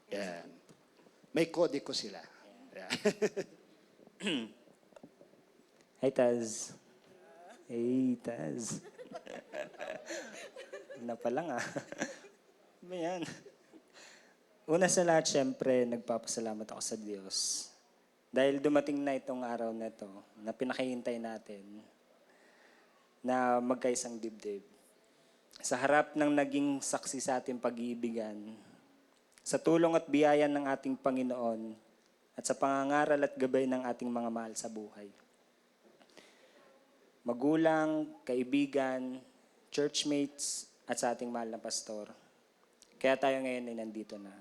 Yan. May kode ko sila. Yan. Hi, Taz. Hey, Taz. Na pa lang ah. Ano yan? Una sa lahat, syempre, nagpapasalamat ako sa Diyos. Dahil dumating na itong araw na ito, na pinakihintay natin, na magkaisang dibdib. Sa harap ng naging saksi sa ating pag-iibigan, sa tulong at biyaya ng ating Panginoon, at sa pangangaral at gabay ng ating mga mahal sa buhay. Magulang, kaibigan, churchmates, at sa ating mahal na pastor. Kaya tayo ngayon ay nandito na.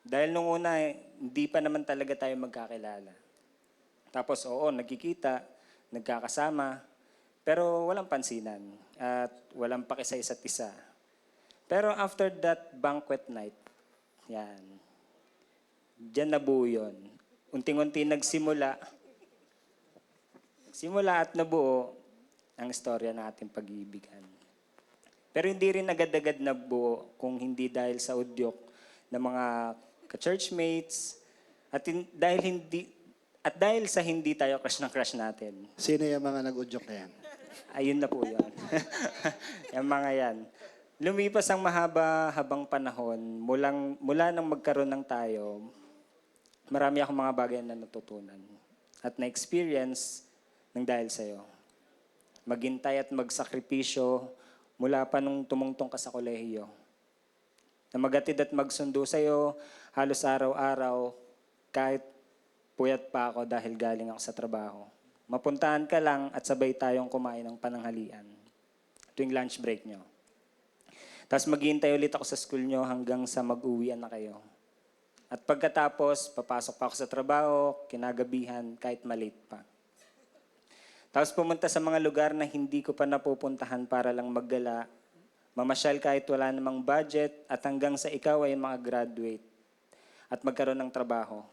Dahil nung una, hindi pa naman talaga tayo magkakilala. Tapos oo, nagkikita, nagkakasama, pero walang pansinan at walang paki sa isa't isa. Pero after that banquet night, yan, diyan nabuo yun. Unting-unti nagsimula at nabuo ang istorya ng ating pag-iibigan. Pero hindi rin agad-agad nabuo kung hindi dahil sa udyok ng mga ka-churchmates dahil sa hindi tayo crush ng crush natin. Sino yung mga nag-udyok na yan? Ayun na po yun. Yung mga yan. Lumipas ang mahaba-habang panahon, mula nang magkaroon ng tayo, marami akong mga bagay na natutunan at na-experience ng dahil sa'yo. Maghintay at magsakripisyo mula pa nung tumungtong ka sa kolehiyo. Na magatid at magsundo sa'yo halos araw-araw kahit puyat pa ako dahil galing ako sa trabaho. Mapuntahan ka lang at sabay tayong kumain ng pananghalian tuwing lunch break nyo. Tapos maghihintay ulit ako sa school nyo hanggang sa mag-uwian na kayo. At pagkatapos, papasok pa ako sa trabaho, kinagabihan, kahit malate pa. Tapos pumunta sa mga lugar na hindi ko pa napupuntahan para lang maggala, mamasyal kahit wala namang budget, at hanggang sa ikaw ay mga-graduate at magkaroon ng trabaho.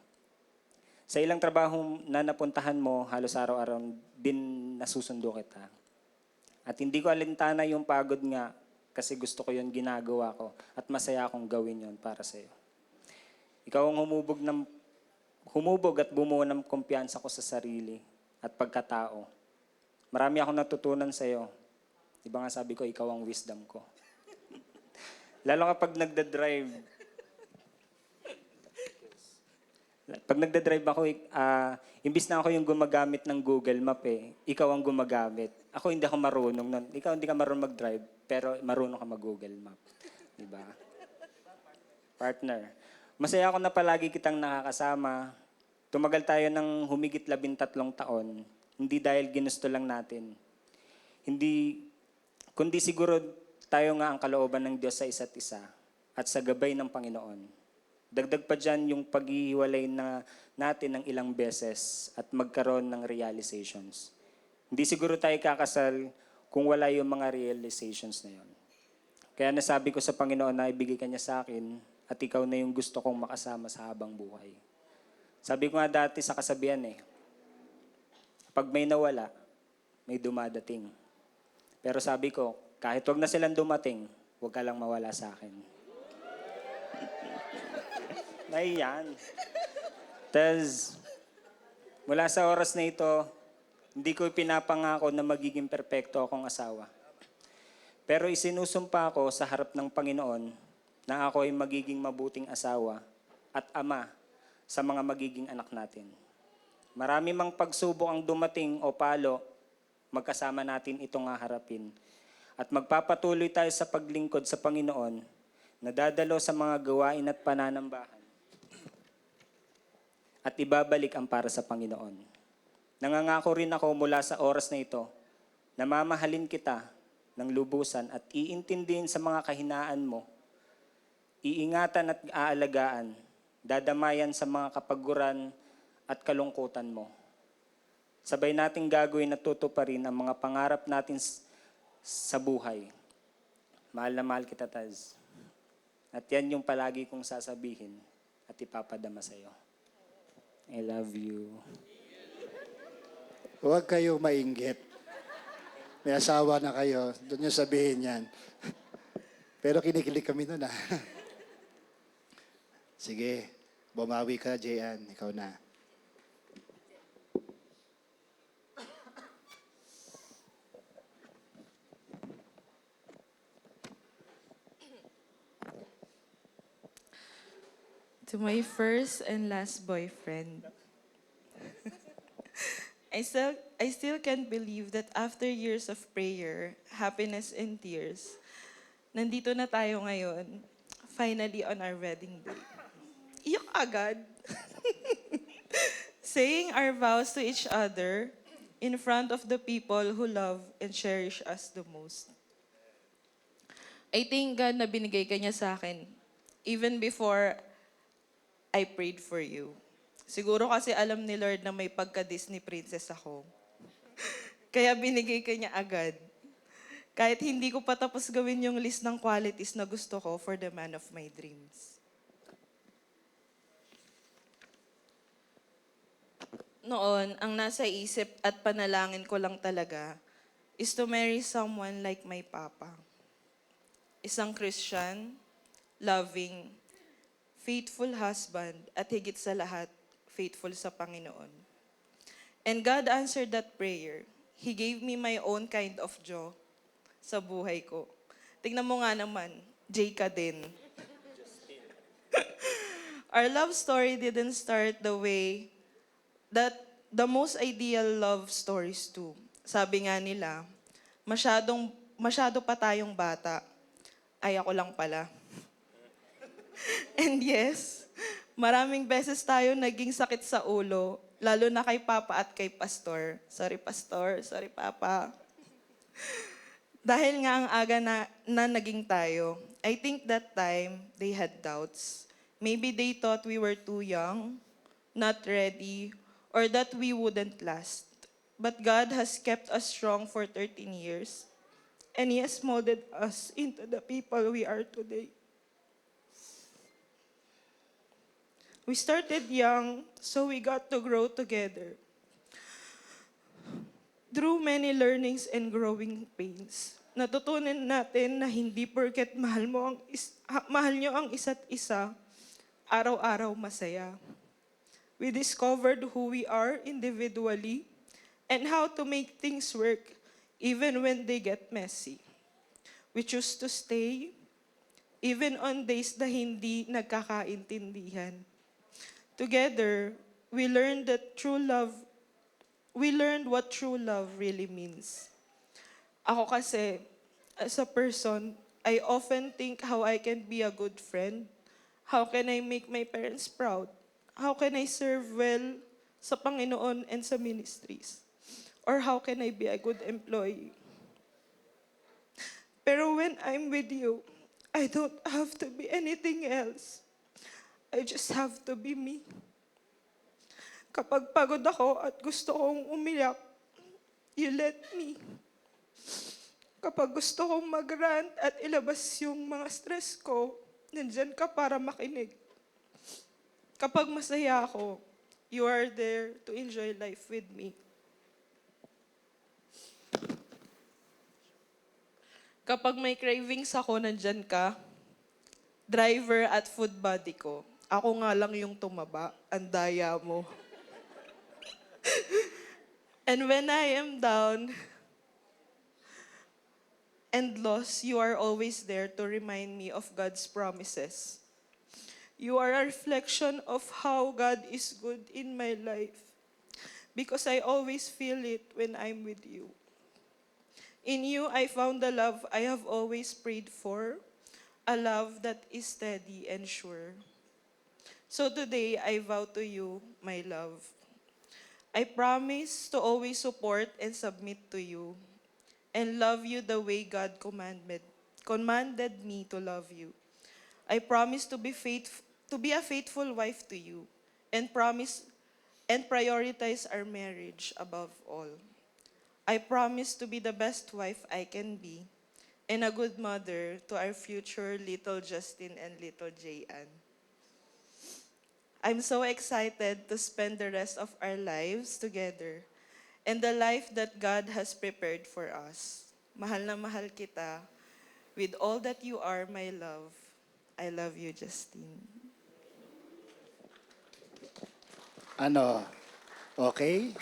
Sa ilang trabaho na napuntahan mo, halos araw-araw din nasusundo kita. At hindi ko alintana yung pagod nga, kasi gusto ko yun ginagawa ko at masaya akong gawin yun para sa'yo. Ikaw ang humubog at bumuo ng kumpiyansa ko sa sarili at pagkatao. Marami akong natutunan sa'yo. Diba nga sabi ko, ikaw ang wisdom ko. Lalo kapag nagdadrive. Pag nagdadrive ako, imbis na ako yung gumagamit ng Google Map ikaw ang gumagamit. Ako hindi ako marunong nun. Ikaw hindi ka marunong mag-drive, pero marunong ka mag-Google Map. Diba? Partner. Masaya ako na palagi kitang nakakasama. Tumagal tayo ng humigit 13 taon. Hindi dahil ginusto lang natin. Kundi siguro tayo nga ang kalooban ng Diyos sa isa't isa at sa gabay ng Panginoon. Dagdag pa dyan yung paghihiwalay natin ng ilang beses at magkaroon ng realizations. Hindi siguro tayo kakasal kung wala yung mga realizations na yun. Kaya nasabi ko sa Panginoon na ibigay ka niya sa akin at ikaw na yung gusto kong makasama sa habang buhay. Sabi ko nga dati sa kasabihan pag may nawala, may dumadating. Pero sabi ko, kahit wag na silang dumating, wag ka lang mawala sa akin. Ayan. Taz, mula sa oras na ito, hindi ko pinapangako na magiging perpekto akong asawa. Pero isinusumpa ako sa harap ng Panginoon na ako ay magiging mabuting asawa at ama sa mga magiging anak natin. Marami mang pagsubok ang dumating o palo, magkasama natin itong haharapin. At magpapatuloy tayo sa paglingkod sa Panginoon na dadalo sa mga gawain at pananambahan. At ibabalik ang para sa Panginoon. Nangangako rin ako mula sa oras na ito na mamahalin kita ng lubusan at iintindihin sa mga kahinaan mo, iingatan at aalagaan, dadamayan sa mga kapaguran at kalungkutan mo. Sabay nating gagawin at tutuparin ang mga pangarap natin sa buhay. Mahal na mahal kita, Taz. At yan yung palagi kong sasabihin at ipapadama sa iyo. I love you. Huwag kayo mainggit. May asawa na kayo, doon nyo sabihin yan. Pero kinikilig kami nun ah. Sige, bumawi ka, Jayan. Ikaw na. To my first and last boyfriend. I still can't believe that after years of prayer, happiness and tears, nandito na tayo ngayon, finally on our wedding day. Iyak agad. Saying our vows to each other in front of the people who love and cherish us the most. I thank God na binigay ka niya sa akin even before I prayed for you. Siguro kasi alam ni Lord na may pagka-Disney princess ako. Kaya binigay ka niya agad. Kahit hindi ko pa tapos gawin yung list ng qualities na gusto ko for the man of my dreams. Noon, ang nasa isip at panalangin ko lang talaga is to marry someone like my papa. Isang Christian, loving, faithful husband, at higit sa lahat, faithful sa Panginoon. And God answered that prayer. He gave me my own kind of joy sa buhay ko. Tignan mo nga naman, J ka din. Our love story didn't start the way that the most ideal love stories do. Sabi nga nila, masyado pa tayong bata. Ay, ako lang pala. And yes, maraming beses tayo naging sakit sa ulo, lalo na kay Papa at kay Pastor. Sorry, Pastor. Sorry, Papa. Dahil nga ang aga na naging tayo, I think that time they had doubts. Maybe they thought we were too young, not ready, or that we wouldn't last. But God has kept us strong for 13 years, and He has molded us into the people we are today. We started young, so we got to grow together. Through many learnings and growing pains, natutunan natin na hindi porket mahal nyo ang isa't isa, araw-araw masaya. We discovered who we are individually and how to make things work even when they get messy. We choose to stay even on days na hindi nagkakaintindihan. Together, we learned what true love really means. Ako kasi, as a person, I often think how I can be a good friend. How can I make my parents proud? How can I serve well sa Panginoon and sa ministries? Or how can I be a good employee? Pero when I'm with you, I don't have to be anything else. I just have to be me. Kapag pagod ako at gusto kong umiyak, you let me. Kapag gusto kong mag-rant at ilabas yung mga stress ko, nandyan ka para makinig. Kapag masaya ako, you are there to enjoy life with me. Kapag may cravings ako, nandyan ka. Driver at food buddy ko. Ako nga lang yung tumaba, ang daya mo. And when I am down and lost, you are always there to remind me of God's promises. You are a reflection of how God is good in my life because I always feel it when I'm with you. In you, I found the love I have always prayed for, a love that is steady and sure. So today, I vow to you, my love. I promise to always support and submit to you and love you the way God commanded me to love you. I promise to be a faithful wife to you and prioritize our marriage above all. I promise to be the best wife I can be and a good mother to our future little Justin and little Jayan. I'm so excited to spend the rest of our lives together and the life that God has prepared for us. Mahal na mahal kita. With all that you are, my love, I love you, Justine. Ano? Okay?